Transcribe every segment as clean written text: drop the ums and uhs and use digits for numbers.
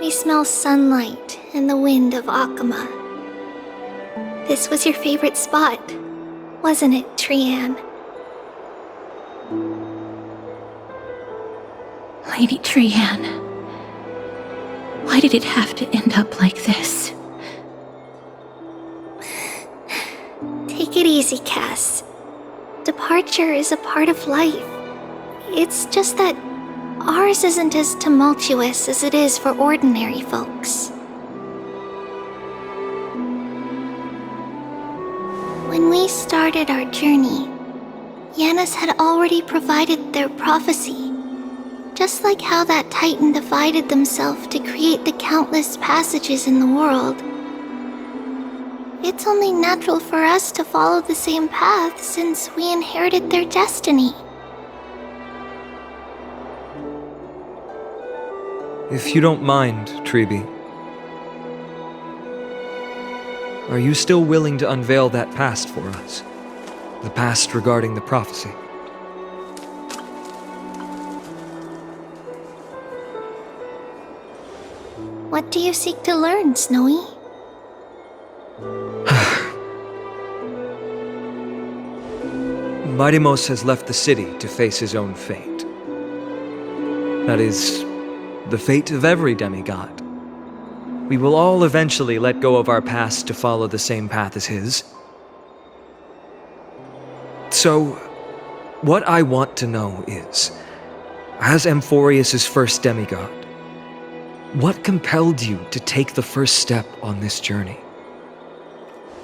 We smell sunlight and the wind of Akama. This was your favorite spot, wasn't it, Trianne? Lady Trianne, why did it have to end up like this? Take it easy, Cass. Departure is a part of life. It's just that ours isn't as tumultuous as it is for ordinary folks. When we started our journey, Janus had already provided their prophecy. Just like how that Titan divided themselves to create the countless passages in the world. It's only natural for us to follow the same path since we inherited their destiny. If you don't mind, Tribbie, are you still willing to unveil that past for us? The past regarding the prophecy? What do you seek to learn, Snowy? Midimos has left the city to face his own fate. That is, the fate of every demigod. We will all eventually let go of our past to follow the same path as his. So, what I want to know is, as Amphorius' first demigod, what compelled you to take the first step on this journey?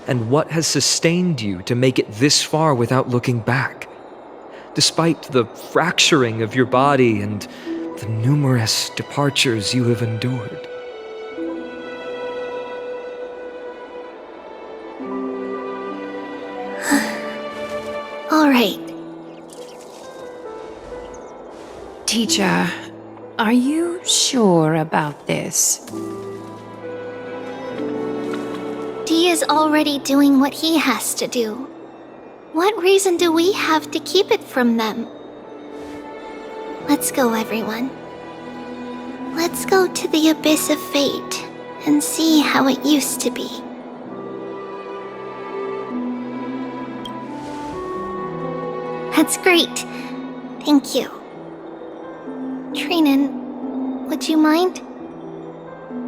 And what has sustained you to make it this far without looking back? Despite the fracturing of your body and the numerous departures you have endured. All right. Teacher, are you sure about this? D is already doing what he has to do. What reason do we have to keep it from them? Let's go, everyone. Let's go to the abyss of fate and see how it used to be. That's great. Thank you. Trinan, would you mind?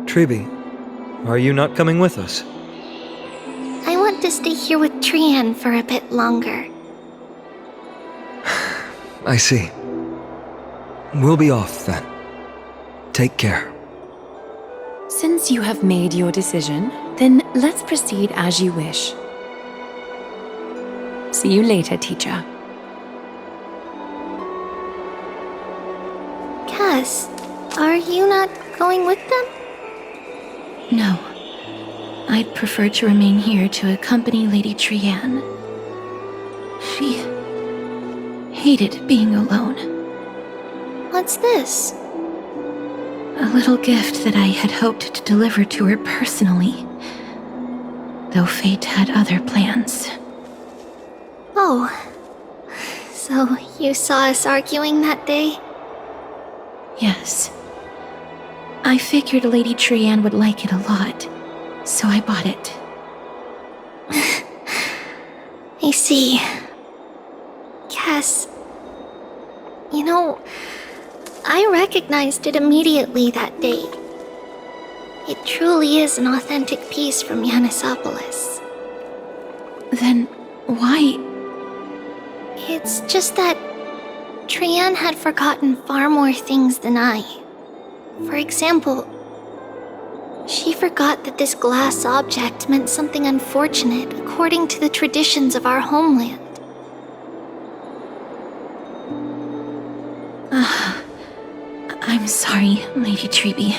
Tribbie, are you not coming with us? I want to stay here with Trianne for a bit longer. I see. We'll be off then. Take care. Since you have made your decision, then let's proceed as you wish. See you later, teacher. Cass, are you not going with them? No. I'd prefer to remain here to accompany Lady Trianne. She hated being alone. What's this? A little gift that I had hoped to deliver to her personally, though fate had other plans. Oh, so you saw us arguing that day? Yes. I figured Lady Trianne would like it a lot, so I bought it. I see. Cass, you know, I recognized it immediately that day. It truly is an authentic piece from Janusopolis. Then why? It's just that Trianne had forgotten far more things than I. For example, she forgot that this glass object meant something unfortunate according to the traditions of our homeland. I'm sorry, Lady Tribbie.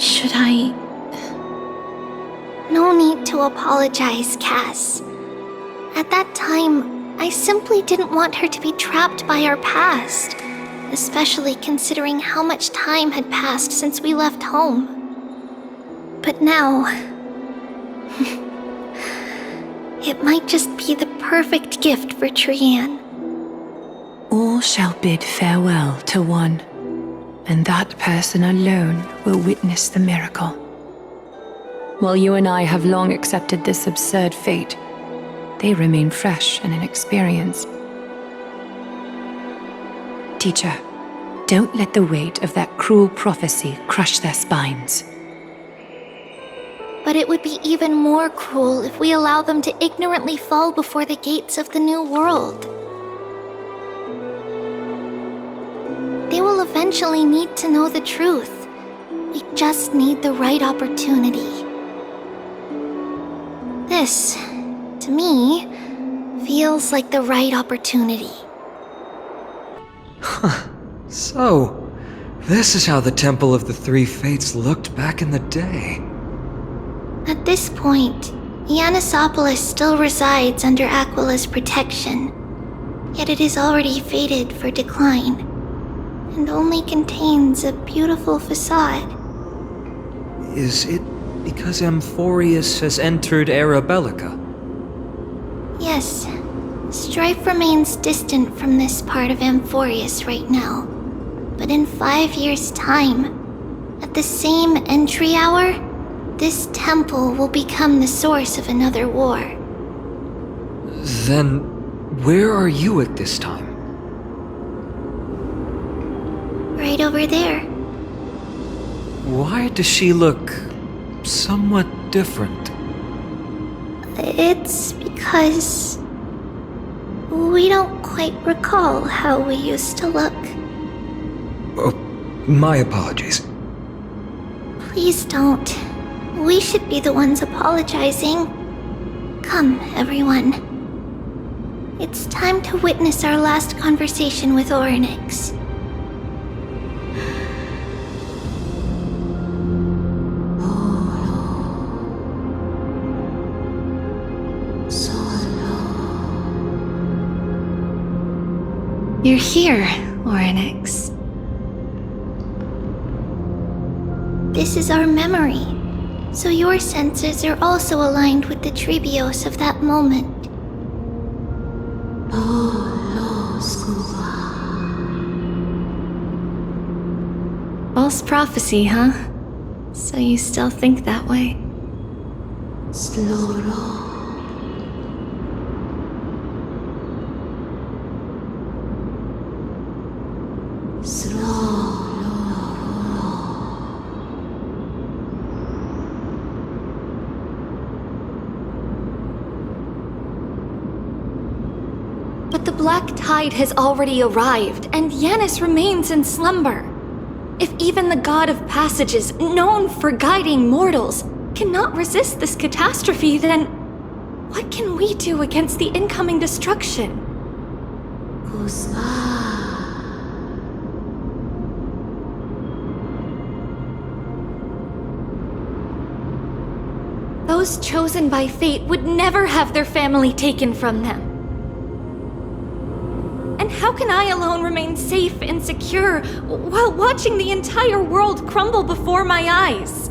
Should I... No need to apologize, Cass. At that time, I simply didn't want her to be trapped by our past, especially considering how much time had passed since we left home. But now... it might just be the perfect gift for Trianne. All shall bid farewell to one. and that person alone will witness the miracle. While you and I have long accepted this absurd fate, they remain fresh and inexperienced. Teacher, don't let the weight of that cruel prophecy crush their spines. But it would be even more cruel if we allow them to ignorantly fall before the gates of the new world. They will eventually need to know the truth. We just need the right opportunity. This, to me, feels like the right opportunity. So, this is how the Temple of the Three Fates looked back in the day. At this point, Janusopolis still resides under Aquila's protection, yet it is already fated for decline, and only contains a beautiful facade. Is it because Amphorius has entered Era Bellica? Yes, strife remains distant from this part of Amphorius right now, but in 5 years' time, at the same entry hour, this temple will become the source of another war. Then, where are you at this time? Right over there. Why does she look somewhat different? It's because we don't quite recall how we used to look. Oh, my apologies. Please don't. We should be the ones apologizing. Come, everyone. It's time to witness our last conversation with Orynyx. You're here, Orynyx. This is our memory, so your senses are also aligned with the Tribbios of that moment. False prophecy, huh? So you still think that way? But the Black Tide has already arrived, and Janus remains in slumber. If even the God of Passages, known for guiding mortals, cannot resist this catastrophe, then what can we do against the incoming destruction? Those chosen by fate would never have their family taken from them. And how can I alone remain safe and secure while watching the entire world crumble before my eyes?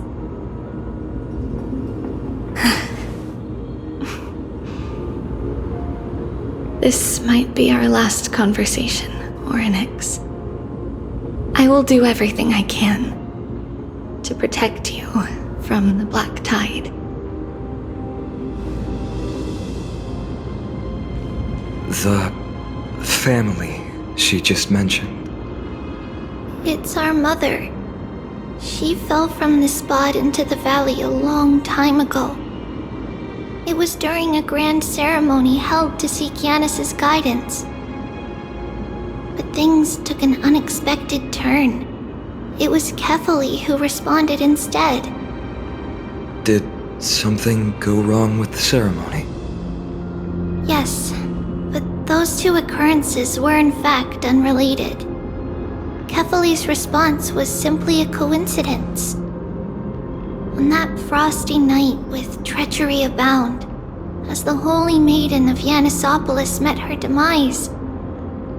This might be our last conversation, Orynyx. I will do everything I can to protect you from the Black Tide. The family she just mentioned. It's our mother. She fell from the spot into the valley a long time ago. It was during a grand ceremony held to seek Janus's guidance. But things took an unexpected turn. It was Kefali who responded instead. Did something go wrong with the ceremony? Yes, but those two occurrences were in fact unrelated. Kefali's response was simply a coincidence. On that frosty night with treachery abound, as the Holy Maiden of Janusopolis met her demise,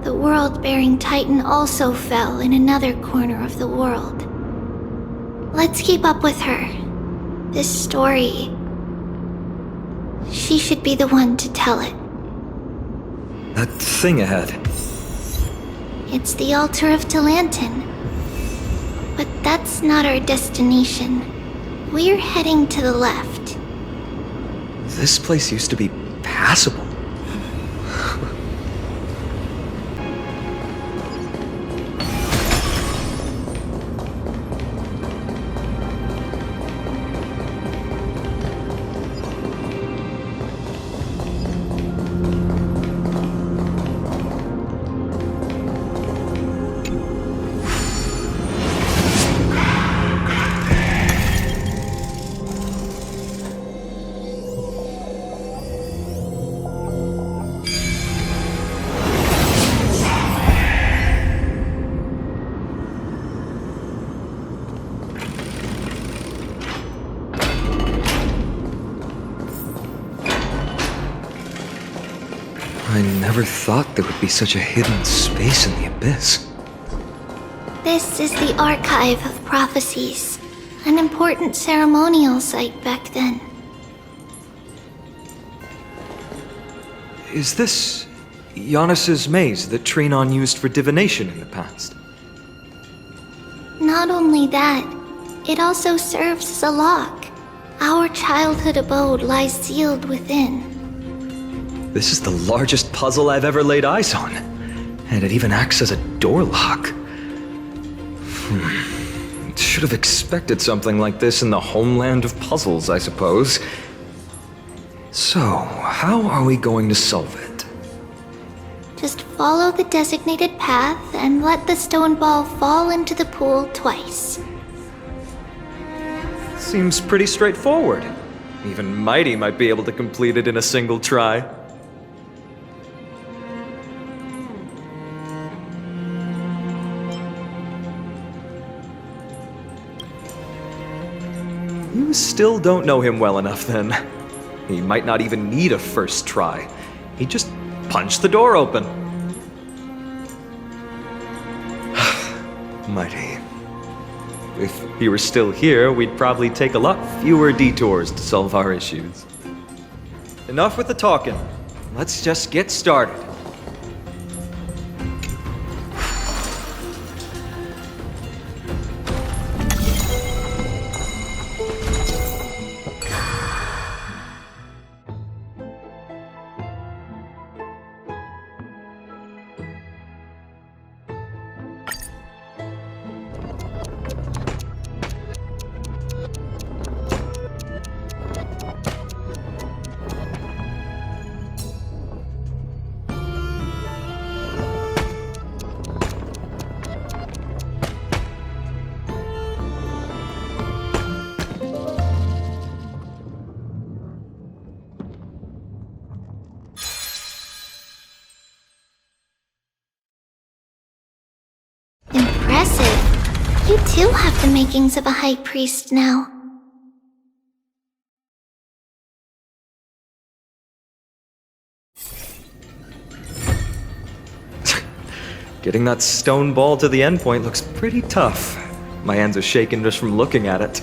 the world-bearing Titan also fell in another corner of the world. Let's keep up with her. This story, she should be the one to tell it. That thing ahead. It's the altar of Talantin. But that's not our destination. We're heading to the left. This place used to be passable. I never thought there would be such a hidden space in the abyss. This is the Archive of Prophecies, an important ceremonial site back then. Is this Janus's maze that Phainon used for divination in the past? Not only that, it also serves as a lock. Our childhood abode lies sealed within. This is the largest puzzle I've ever laid eyes on. And it even acts as a door lock. Should have expected something like this in the homeland of puzzles, I suppose. So, how are we going to solve it? Just follow the designated path and let the stone ball fall into the pool twice. Seems pretty straightforward. Even Mighty might be able to complete it in a single try. You still don't know him well enough, then. He might not even need a first try. He'd just punch the door open. Mighty. If he were still here, we'd probably take a lot fewer detours to solve our issues. Enough with the talking. Let's just get started. Impressive. You too have the makings of a high priest now. Getting that stone ball to the endpoint looks pretty tough. My hands are shaking just from looking at it.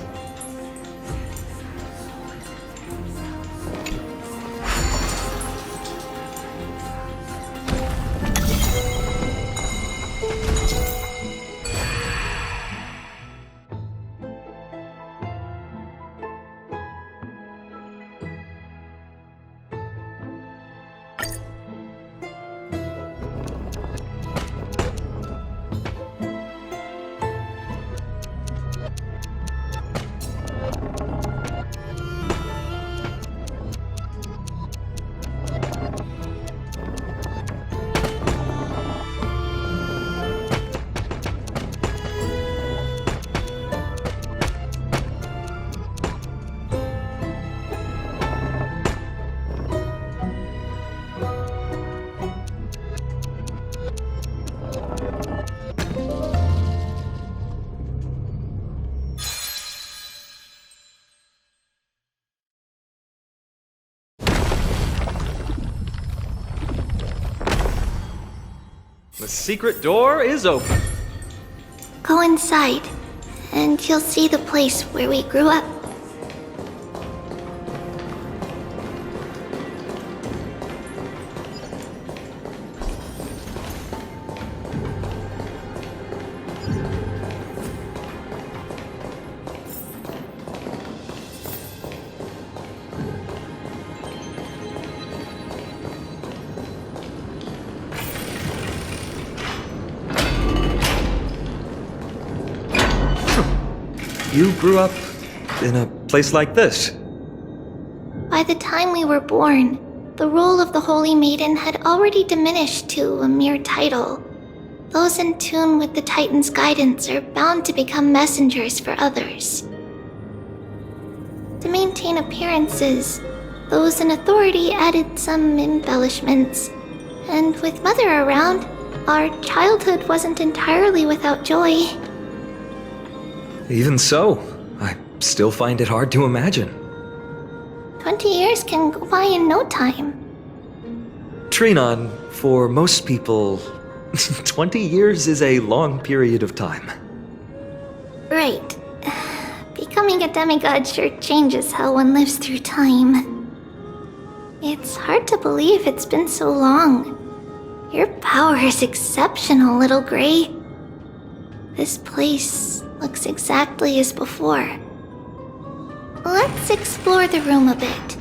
The secret door is open. Go inside, and you'll see the place where we grew up. you grew up in a place like this. By the time we were born, the role of the Holy Maiden had already diminished to a mere title. Those in tune with the Titan's guidance are bound to become messengers for others. To maintain appearances, those in authority added some embellishments. And with Mother around, our childhood wasn't entirely without joy. Even so, I still find it hard to imagine. 20 years can go by in no time. Trinon, for most people, 20 years is a long period of time. Right. Becoming a demigod sure changes how one lives through time. It's hard to believe it's been so long. Your power is exceptional, Little Gray. This place looks exactly as before. Let's explore the room a bit.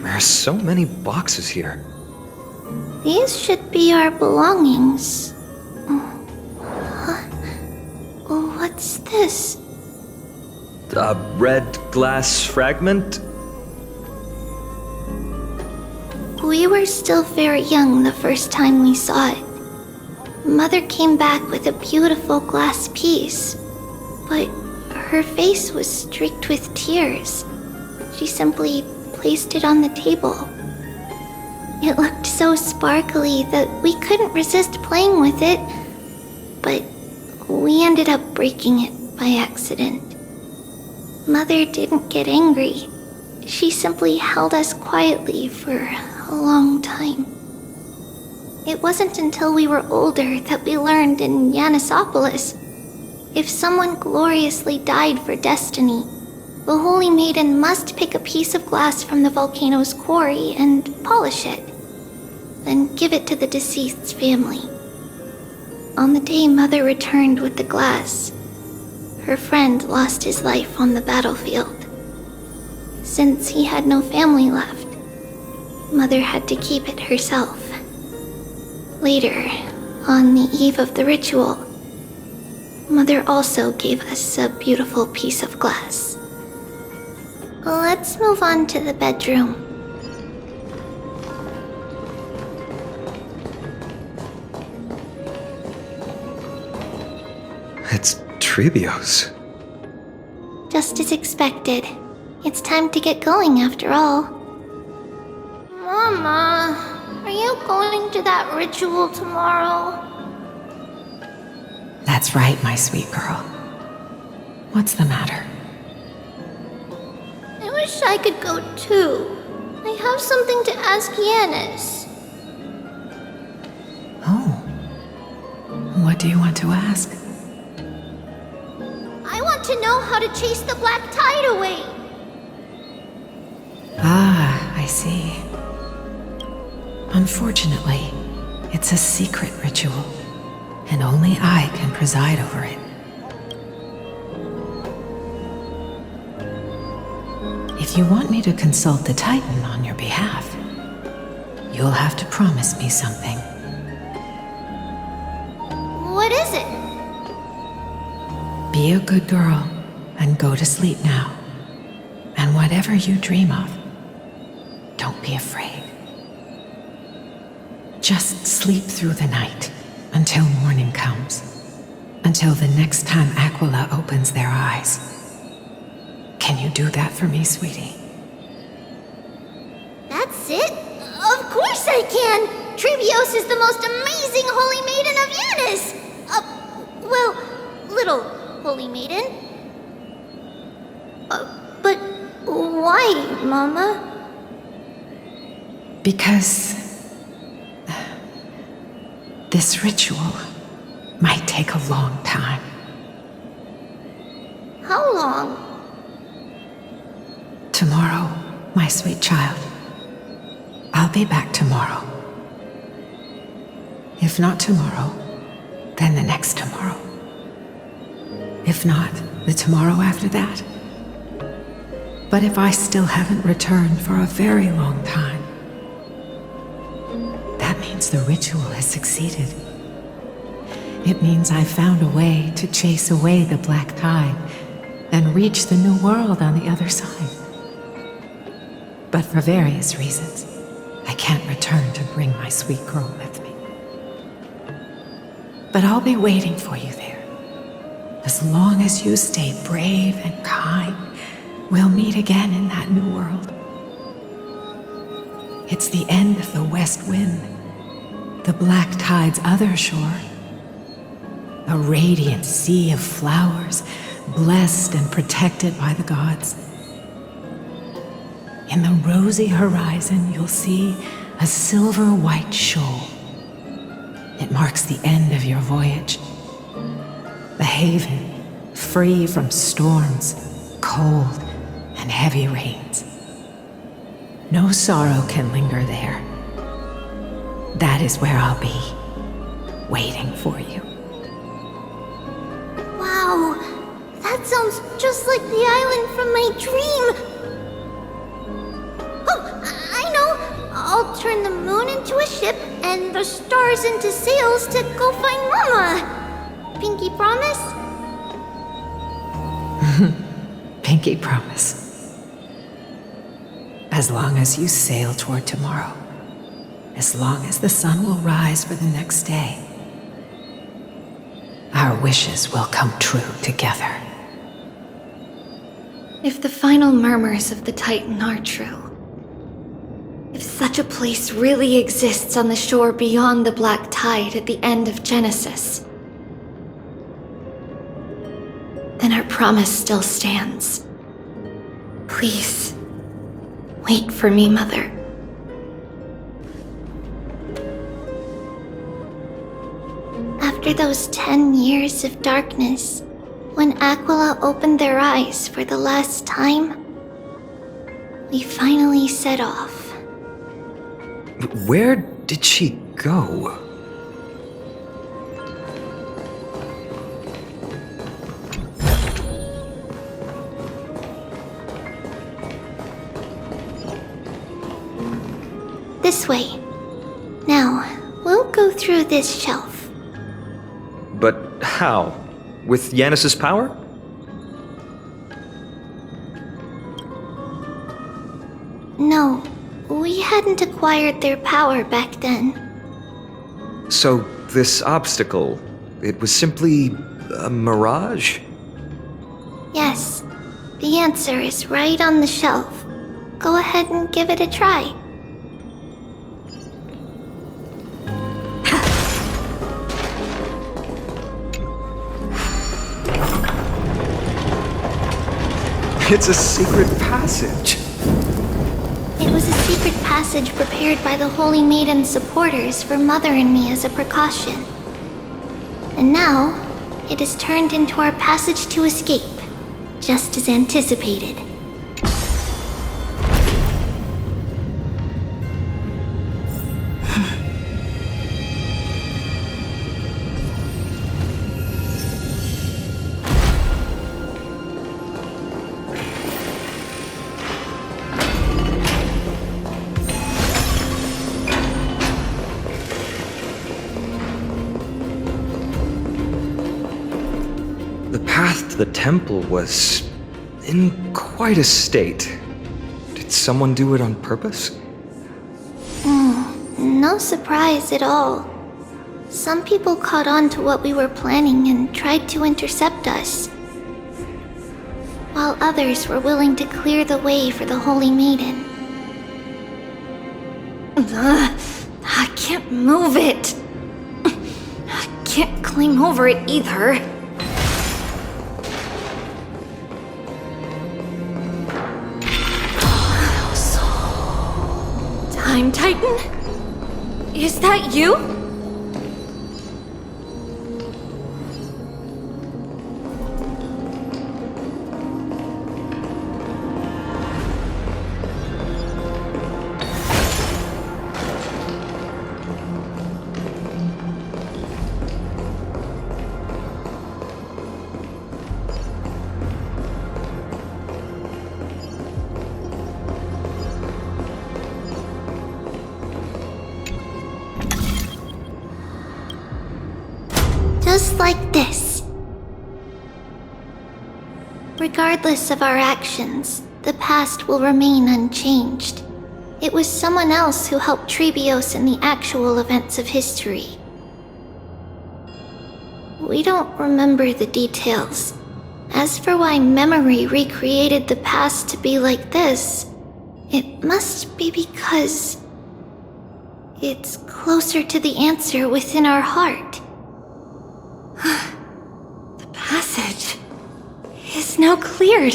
There are so many boxes here. These should be our belongings. Huh? What's this? A red glass fragment? We were still very young the first time we saw it. Mother came back with a beautiful glass piece, but her face was streaked with tears. She simply placed it on the table. It looked so sparkly that we couldn't resist playing with it, but we ended up breaking it by accident. Mother didn't get angry. She simply held us quietly for a long time. It wasn't until we were older that we learned in Janusopolis, if someone gloriously died for destiny, the Holy Maiden must pick a piece of glass from the volcano's quarry and polish it, then give it to the deceased's family. On the day Mother returned with the glass, her friend lost his life on the battlefield. Since he had no family left, Mother had to keep it herself. Later, on the eve of the ritual, Mother also gave us a beautiful piece of glass. Let's move on to the bedroom. Tribbios. Just as expected. It's time to get going after all. Mama, are you going to that ritual tomorrow? That's right, my sweet girl. What's the matter? I wish I could go too. I have something to ask Yanis. Oh. What do you want to ask? I want to know how to chase the black tide away. Ah, I see. Unfortunately, it's a secret ritual, and only I can preside over it. If you want me to consult the Titan on your behalf, you'll have to promise me something. What is it? Be a good girl and go to sleep now. And whatever you dream of, don't be afraid. Just sleep through the night until morning comes. Until the next time Aquila opens their eyes. Can you do that for me, sweetie? That's it? Of course I can! Tribbios is the most amazing holy maiden of Yanis! Well, little holy maiden. But why, Mama? Because this ritual might take a long time. How long? Tomorrow, my sweet child. I'll be back tomorrow. If not tomorrow, then the next tomorrow. If not, the tomorrow after that. But if I still haven't returned for a very long time, that means the ritual has succeeded. It means I've found a way to chase away the black tide and reach the new world on the other side. But for various reasons, I can't return to bring my sweet girl with me. But I'll be waiting for you there. As long as you stay brave and kind, we'll meet again in that new world. It's the end of the west wind, the black tide's other shore. A radiant sea of flowers, blessed and protected by the gods. In the rosy horizon, you'll see a silver-white shoal. It marks the end of your voyage. The haven, free from storms, cold, and heavy rains. No sorrow can linger there. That is where I'll be, waiting for you. Wow, that sounds just like the island from my dream. Oh, I know. I'll turn the moon into a ship and the stars into sails to go find Mama. Pinky promise? Pinky promise. As long as you sail toward tomorrow, as long as the sun will rise for the next day, our wishes will come true together. If the final murmurs of the Titan are true, if such a place really exists on the shore beyond the black tide at the end of Genesis, then our promise still stands. Please, wait for me, Mother. After those 10 years of darkness, when Aquila opened their eyes for the last time, we finally set off. Where did she go? This way. Now, we'll go through this shelf. But how? With Yanis's power? No, we hadn't acquired their power back then. So, this obstacle, it was simply a mirage? Yes, the answer is right on the shelf. Go ahead and give it a try. It's a secret passage. It was a secret passage prepared by the Holy Maiden's supporters for Mother and me as a precaution. And now, it is turned into our passage to escape, just as anticipated. The path to the temple was in quite a state. Did someone do it on purpose? No surprise at all. Some people caught on to what we were planning and tried to intercept us, while others were willing to clear the way for the Holy Maiden. I can't move it. I can't climb over it either. Time Titan? Is that you? Just like this. Regardless of our actions, the past will remain unchanged. It was someone else who helped Tribbios in the actual events of history. We don't remember the details. As for why memory recreated the past to be like this, it must be because it's closer to the answer within our heart. The passage is now cleared.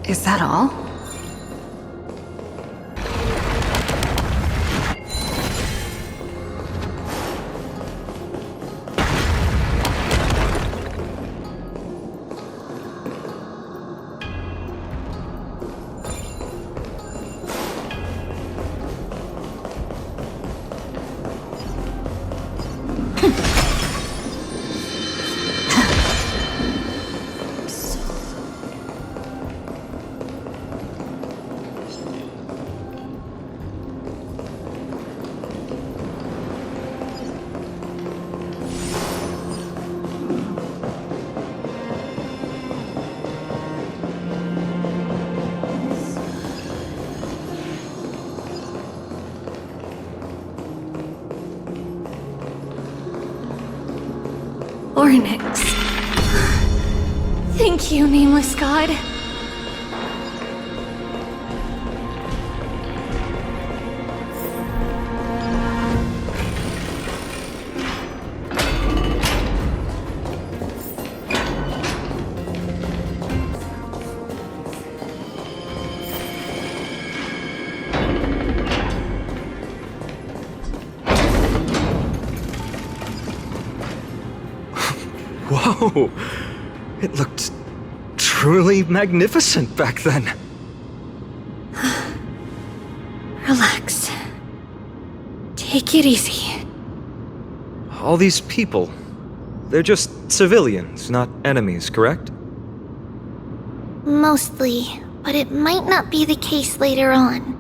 Is that all? Ornyx. Thank you, nameless god. Oh, it looked truly magnificent back then. Relax. Take it easy. All these people, they're just civilians, not enemies, correct? Mostly, but it might not be the case later on.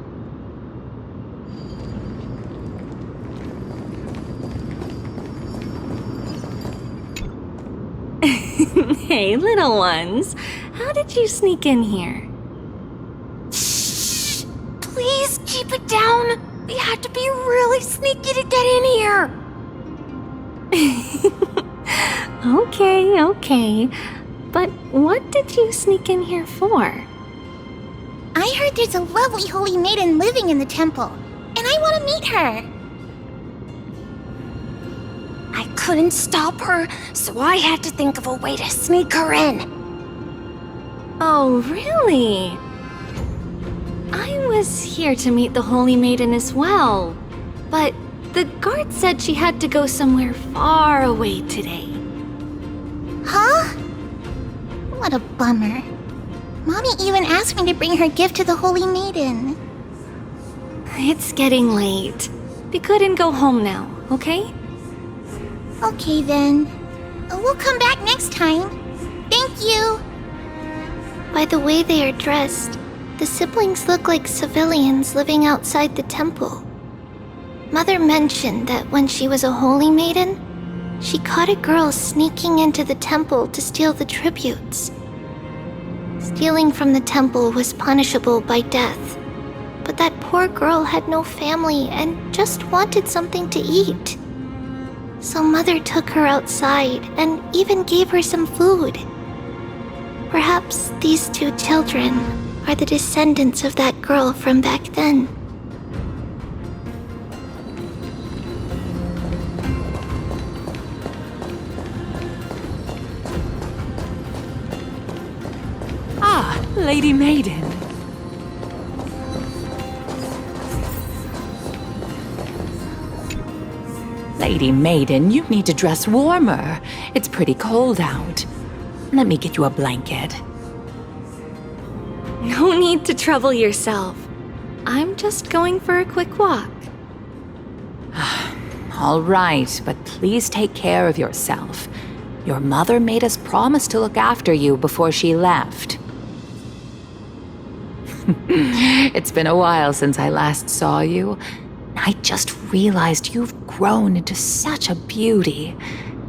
Hey, little ones. How did you sneak in here? Shh! Please keep it down. We had to be really sneaky to get in here. Okay. But what did you sneak in here for? I heard there's a lovely holy maiden living in the temple, and I want to meet her. I couldn't stop her, so I had to think of a way to sneak her in. Oh, really? I was here to meet the Holy Maiden as well, but the guard said she had to go somewhere far away today. Huh? What a bummer. Mommy even asked me to bring her gift to the Holy Maiden. It's getting late. We couldn't go home now, okay? Okay then. We'll come back next time. Thank you. By the way they are dressed, the siblings look like civilians living outside the temple. Mother mentioned that when she was a holy maiden, she caught a girl sneaking into the temple to steal the tributes. Stealing from the temple was punishable by death, but that poor girl had no family and just wanted something to eat. So Mother took her outside and even gave her some food. Perhaps these two children are the descendants of that girl from back then. Ah, Lady Maiden. Lady Maiden, you need to dress warmer. It's pretty cold out. Let me get you a blanket. No need to trouble yourself. I'm just going for a quick walk. All right, but please take care of yourself. Your mother made us promise to look after you before she left. It's been a while since I last saw you. I just realized you've grown into such a beauty,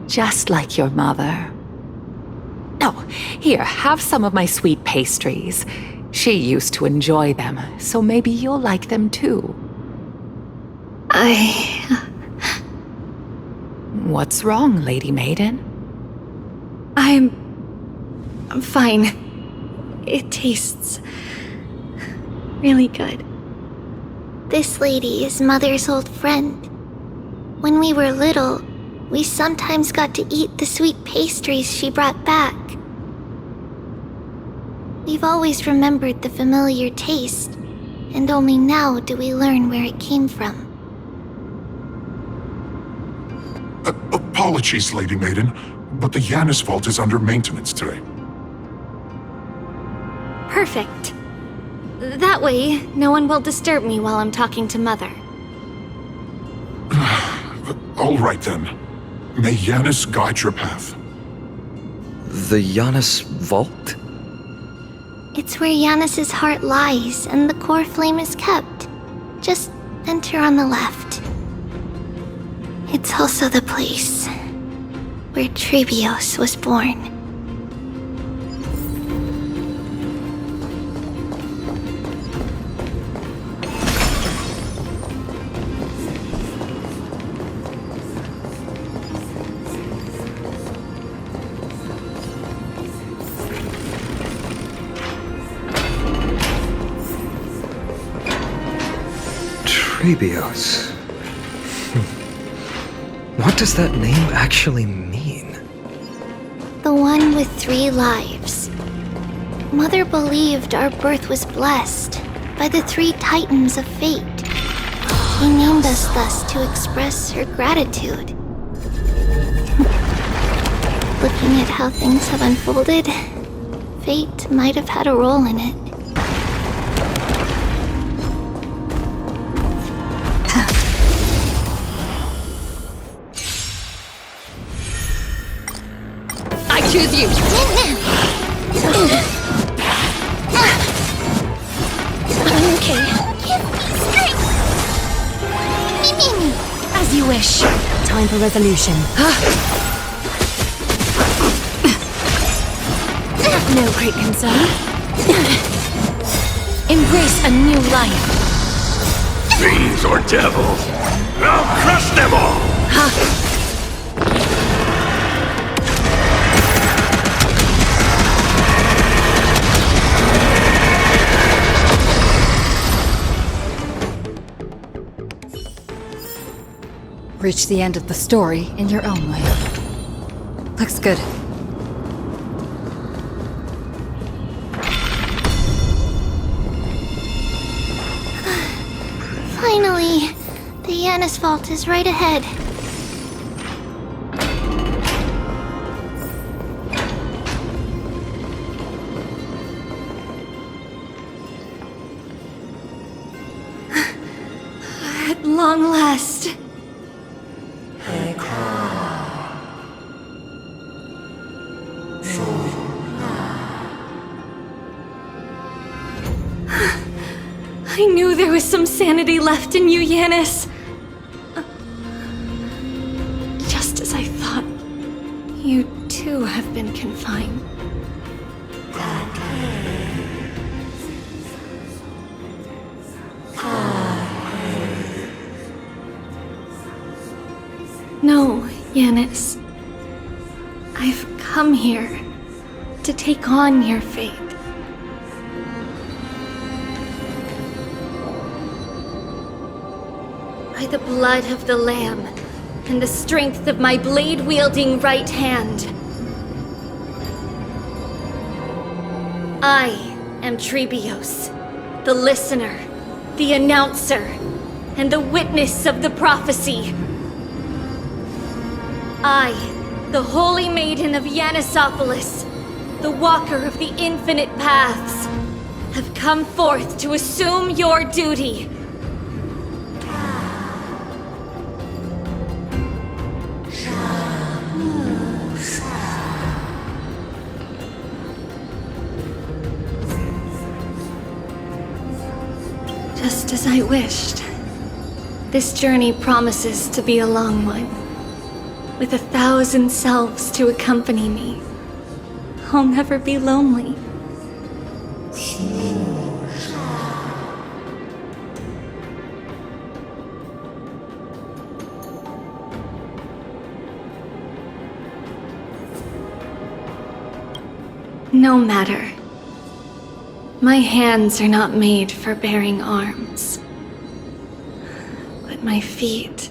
just like your mother. Oh, here, have some of my sweet pastries. She used to enjoy them, so maybe you'll like them too. What's wrong, Lady Maiden? I'm fine. It tastes really good. This lady is Mother's old friend. When we were little, we sometimes got to eat the sweet pastries she brought back. We've always remembered the familiar taste, and only now do we learn where it came from. Apologies, Lady Maiden, but the Janus vault is under maintenance today. Perfect. That way, no one will disturb me while I'm talking to Mother. All right then. May Janus guide your path. The Janus vault? It's where Janus's heart lies and the core flame is kept. Just enter on the left. It's also the place where Tribbie was born. Tribbie. What does that name actually mean? The one with 3 lives. Mother believed our birth was blessed by the 3 titans of fate. She named us thus to express her gratitude. Looking at how things have unfolded, fate might have had a role in it. I choose you! Okay. Give me strength! Me. As you wish. Time for resolution. No great concern. Embrace a new life. Fiends or devils, I'll crush them all! Reach the end of the story in your own way. Looks good. Finally! The Janus vault is right ahead. At long last. I knew there was some sanity left in you, Janus. Just as I thought, you too have been confined. No, Janus. I've come here to take on your fate. By the blood of the Lamb and the strength of my blade-wielding right hand, I am Tribbios, the listener, the announcer, and the witness of the prophecy. I, the Holy Maiden of Janusopolis, the Walker of the Infinite Paths, have come forth to assume your duty. Just as I wished. This journey promises to be a long one, with 1,000 selves to accompany me. I'll never be lonely. No matter. My hands are not made for bearing arms, but my feet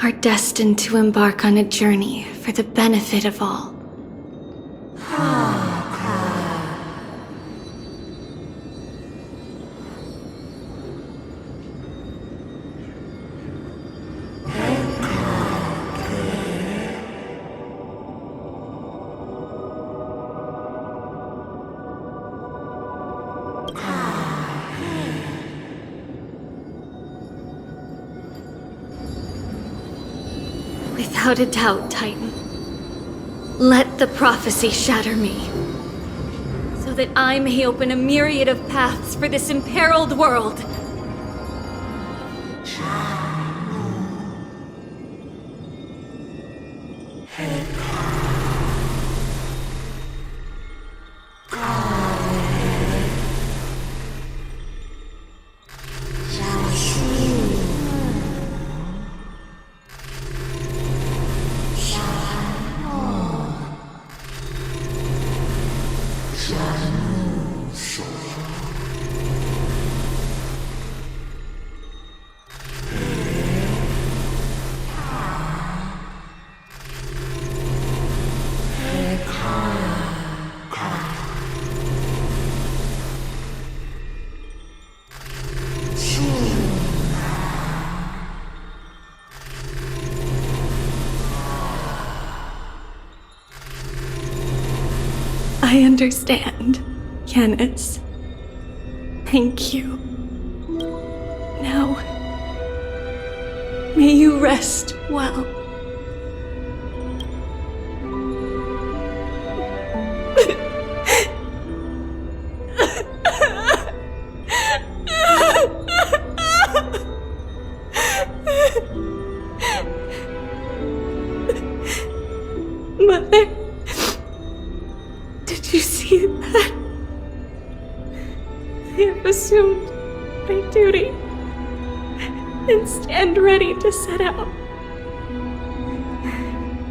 are destined to embark on a journey for the benefit of all. Without a doubt, Titan. Let the prophecy shatter me, so that I may open a myriad of paths for this imperiled world. I understand, Janus. Thank you. Now, may you rest well. Mother, did you see that? I have assumed my duty and stand ready to set out.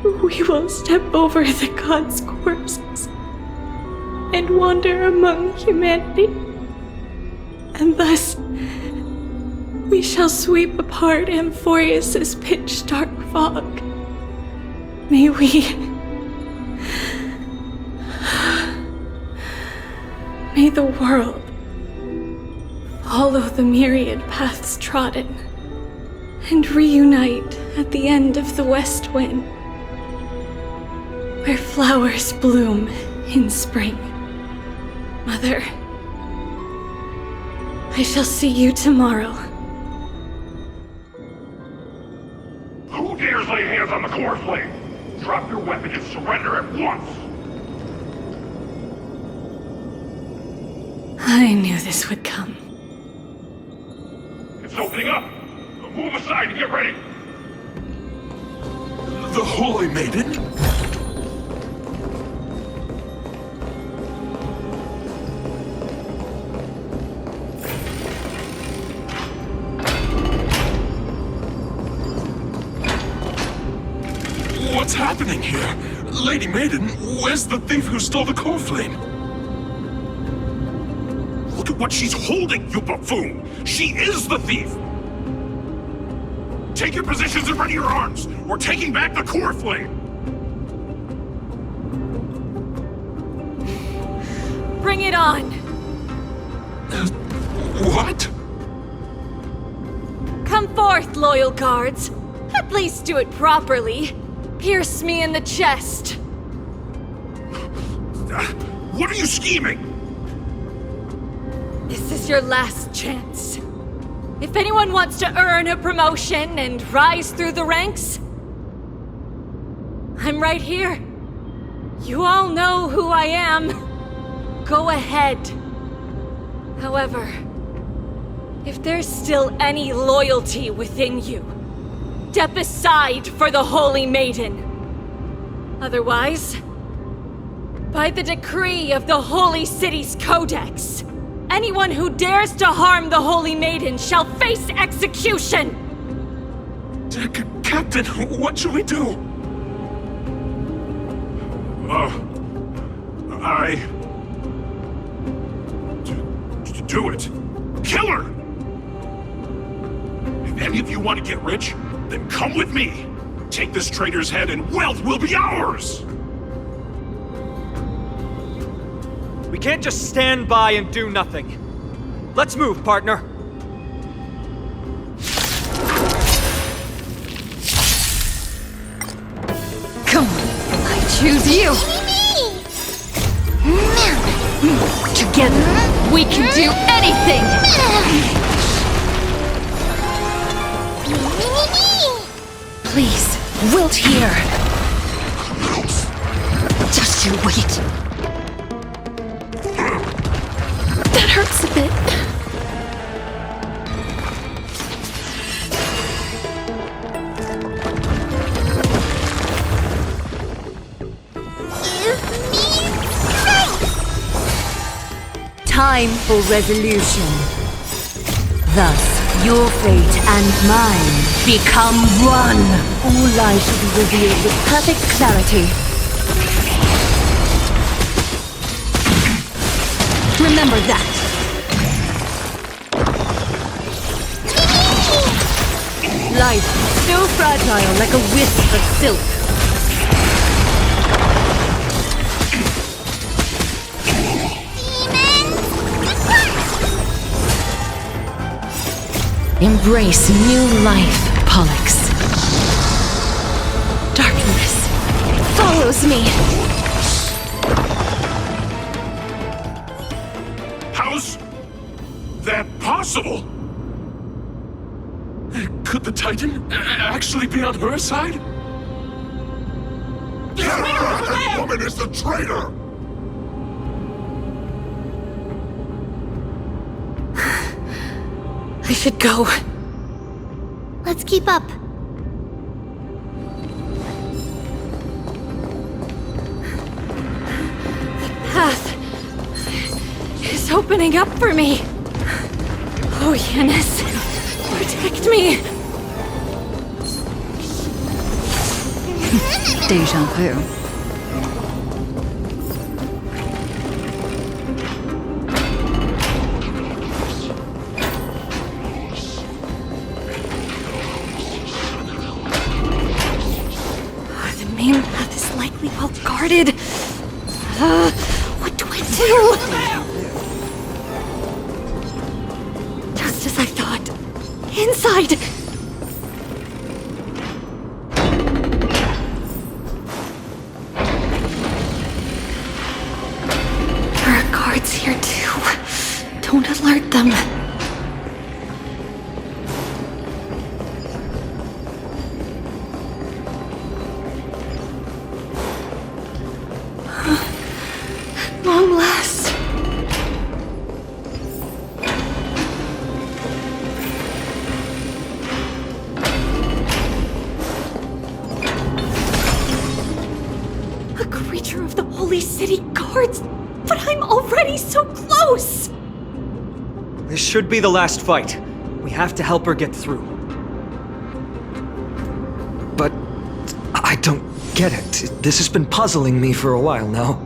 We will step over the gods' corpses and wander among humanity, and thus we shall sweep apart Amphorius's pitch-dark fog. May the world follow the myriad paths trodden and reunite at the end of the west wind, where flowers bloom in spring. Mother, I shall see you tomorrow. Who dares lay hands on the core flame? Drop your weapon and surrender at once! I knew this would come. It's opening up! Move aside and get ready! The Holy Maiden? What's happening here? Lady Maiden, where's the thief who stole the core flame? Look at what she's holding, you buffoon! She is the thief! Take your positions and ready your arms! We're taking back the core flame! Bring it on! What? Come forth, loyal guards. At least do it properly. Pierce me in the chest. What are you scheming? This is your last chance. If anyone wants to earn a promotion and rise through the ranks, I'm right here. You all know who I am. Go ahead. However, if there's still any loyalty within you, step aside for the Holy Maiden. Otherwise, by the decree of the Holy City's Codex, anyone who dares to harm the Holy Maiden shall face execution! Captain, what should we do? Do it. Kill her! If any of you want to get rich, then come with me. Take this traitor's head and wealth will be ours! We can't just stand by and do nothing. Let's move, partner. Come on, I choose you! Together, we can do anything! Please, wilt here. Just you wait. That hurts a bit. Time for resolution. Thus, your fate and mine become one. All lies shall be revealed with perfect clarity. Remember that. Life still fragile like a wisp of silk. Embrace new life, Pollux. Darkness follows me. impossible! Could the Titan actually be on her side? That woman is the traitor! I should go. Let's keep up. The path is opening up for me. Oh, Janus, protect me. Deja vu. The main path is likely well guarded. What do I do? Just as I thought. Inside! There are guards here too. Don't alert them. Long last. A creature of the Holy City guards, but I'm already so close! This should be the last fight. We have to help her get through. But I don't get it. This has been puzzling me for a while now.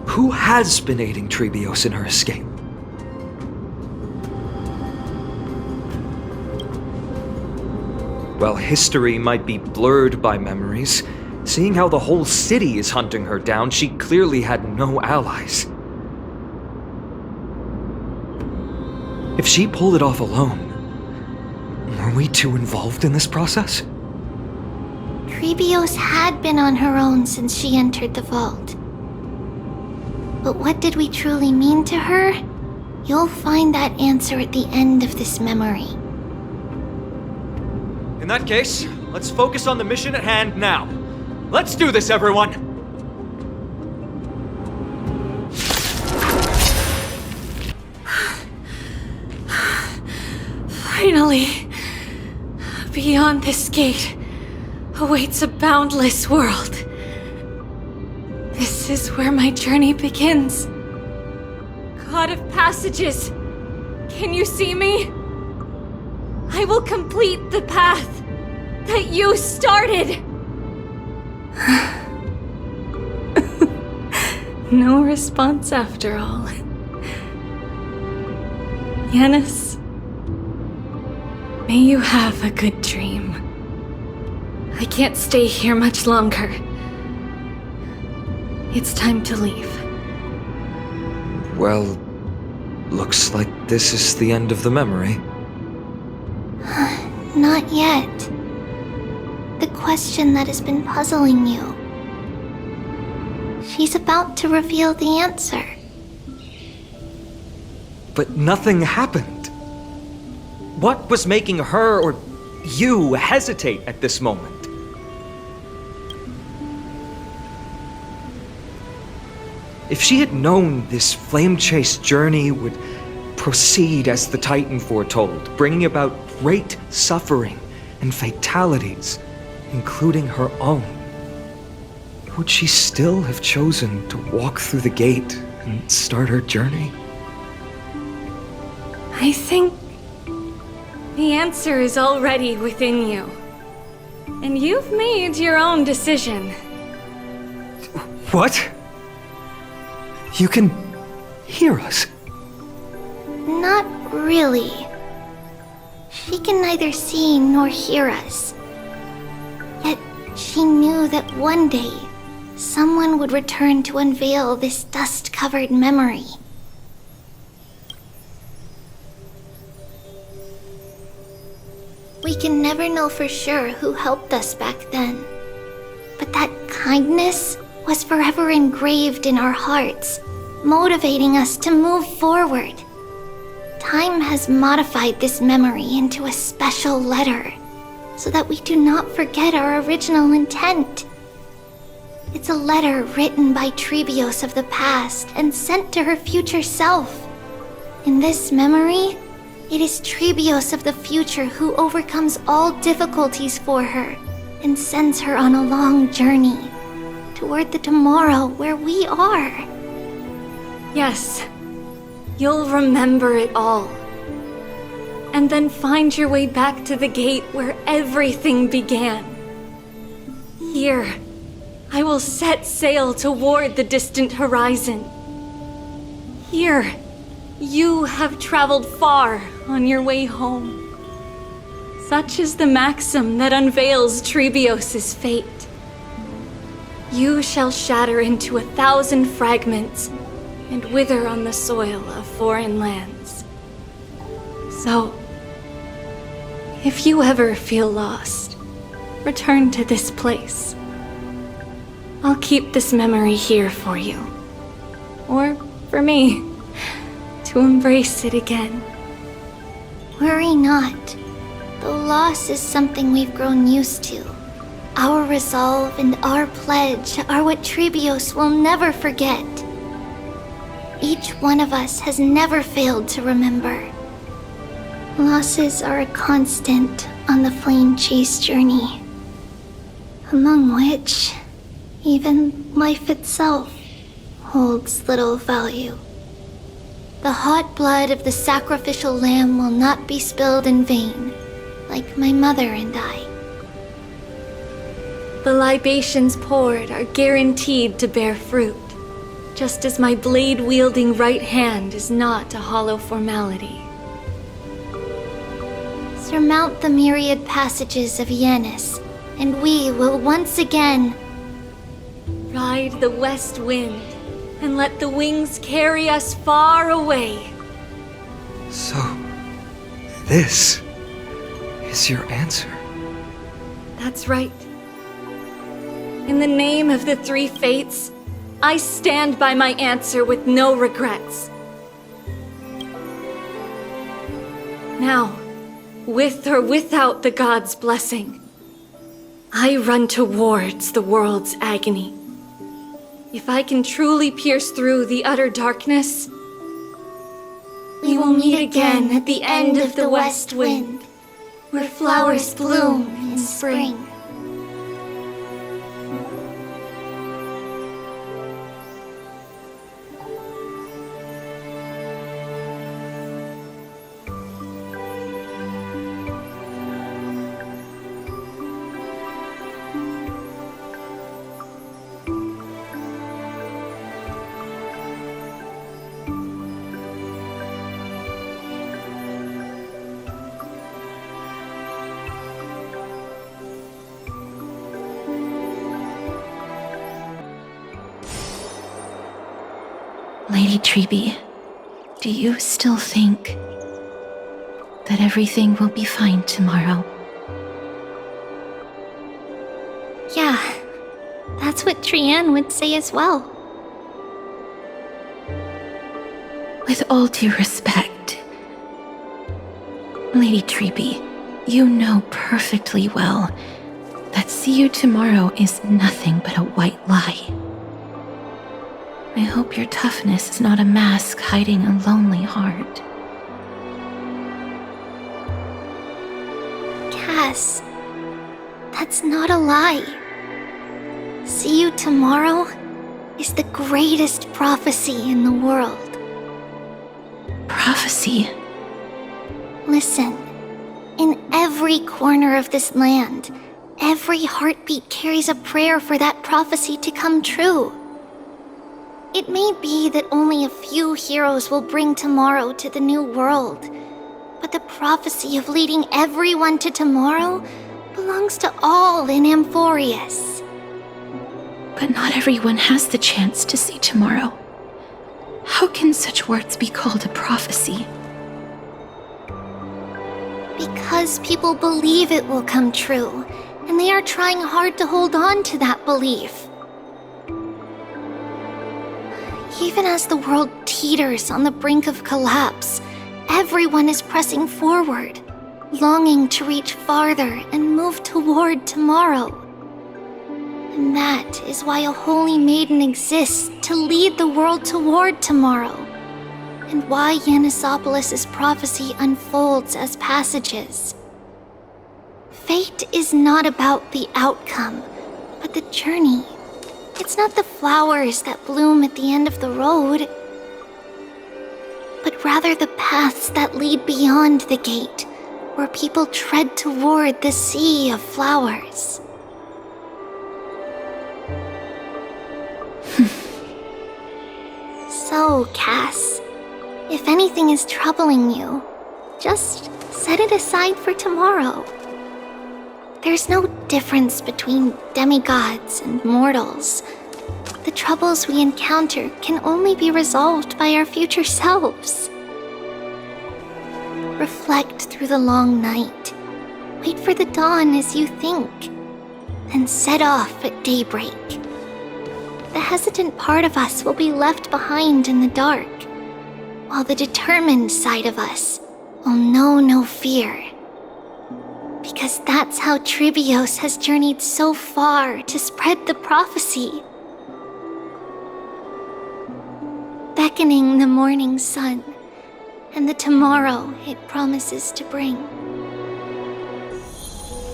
Who has been aiding Tribios in her escape? While history might be blurred by memories, seeing how the whole city is hunting her down, she clearly had no allies. If she pulled it off alone, were we too involved in this process? Tribios had been on her own since she entered the vault. But what did we truly mean to her? You'll find that answer at the end of this memory. In that case, let's focus on the mission at hand now. Let's do this, everyone! Finally, beyond this gate awaits a boundless world. This is where my journey begins. God of Passages, can you see me? I will complete the path that you started! No response after all. Janus, may you have a good dream. I can't stay here much longer. It's time to leave. Well, looks like this is the end of the memory. Not yet. The question that has been puzzling you. She's about to reveal the answer. But nothing happened. What was making her or you hesitate at this moment? If she had known this flame-chased journey would proceed as the Titan foretold, bringing about great suffering and fatalities, including her own, would she still have chosen to walk through the gate and start her journey? I think the answer is already within you. And you've made your own decision. What? You can hear us? Not really. She can neither see nor hear us. Yet she knew that one day, someone would return to unveil this dust-covered memory. We can never know for sure who helped us back then. But that kindness was forever engraved in our hearts, motivating us to move forward. Time has modified this memory into a special letter, so that we do not forget our original intent. It's a letter written by Tribbie of the past and sent to her future self. In this memory, it is Tribbie of the future who overcomes all difficulties for her and sends her on a long journey toward the tomorrow where we are. Yes, you'll remember it all. And then find your way back to the gate where everything began. Here, I will set sail toward the distant horizon. Here, you have traveled far on your way home. Such is the maxim that unveils Tribbie fate. You shall shatter into 1,000 fragments and wither on the soil of foreign lands. So, if you ever feel lost, return to this place. I'll keep this memory here for you. Or for me, to embrace it again. Worry not. Though loss is something we've grown used to, our resolve and our pledge are what Tribbie will never forget. Each one of us has never failed to remember. Losses are a constant on the flame chase journey, among which even life itself holds little value. The hot blood of the sacrificial lamb will not be spilled in vain, like my mother and I. The libations poured are guaranteed to bear fruit, just as my blade-wielding right hand is not a hollow formality. Surmount the myriad passages of Janus, and we will once again ride the west wind and let the wings carry us far away. So, this is your answer. That's right. In the name of the three fates, I stand by my answer with no regrets. Now, with or without the gods' blessing, I run towards the world's agony. If I can truly pierce through the utter darkness, we will meet again at the end of the west wind, where flowers bloom in spring. Lady Tribbie, do you still think that everything will be fine tomorrow? Yeah, that's what Trianne would say as well. With all due respect, Lady Tribbie, you know perfectly well that see you tomorrow is nothing but a white lie. I hope your toughness is not a mask hiding a lonely heart. Cass, that's not a lie. See you tomorrow is the greatest prophecy in the world. Prophecy? Listen, in every corner of this land, every heartbeat carries a prayer for that prophecy to come true. It may be that only a few heroes will bring tomorrow to the new world, but the prophecy of leading everyone to tomorrow belongs to all in Amphorius. But not everyone has the chance to see tomorrow. How can such words be called a prophecy? Because people believe it will come true, and they are trying hard to hold on to that belief. Even as the world teeters on the brink of collapse, everyone is pressing forward, longing to reach farther and move toward tomorrow. And that is why a holy maiden exists to lead the world toward tomorrow, and why Janusopolis' prophecy unfolds as passages. Fate is not about the outcome, but the journey. It's not the flowers that bloom at the end of the road, but rather the paths that lead beyond the gate, where people tread toward the sea of flowers. So, Cass, if anything is troubling you, just set it aside for tomorrow. There's no difference between demigods and mortals. The troubles we encounter can only be resolved by our future selves. Reflect through the long night. Wait for the dawn as you think, then set off at daybreak. The hesitant part of us will be left behind in the dark, while the determined side of us will know no fear. Because that's how Tribbie has journeyed so far to spread the prophecy. Beckoning the morning sun and the tomorrow it promises to bring.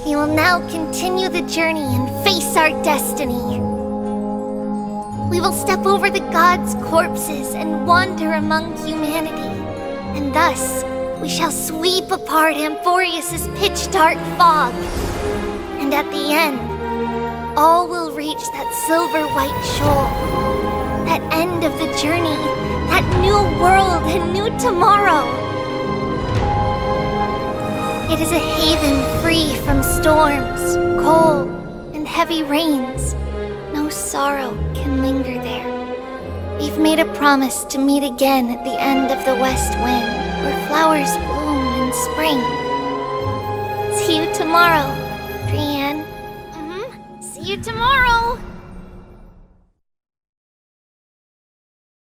We will now continue the journey and face our destiny. We will step over the gods' corpses and wander among humanity, and thus we shall sweep apart Amphorius' pitch-dark fog. And at the end, all will reach that silver-white shoal, that end of the journey, that new world and new tomorrow. It is a haven free from storms, cold, and heavy rains. No sorrow can linger there. We've made a promise to meet again at the end of the west wind, where flowers bloom in spring. See you tomorrow, Brienne. See you tomorrow!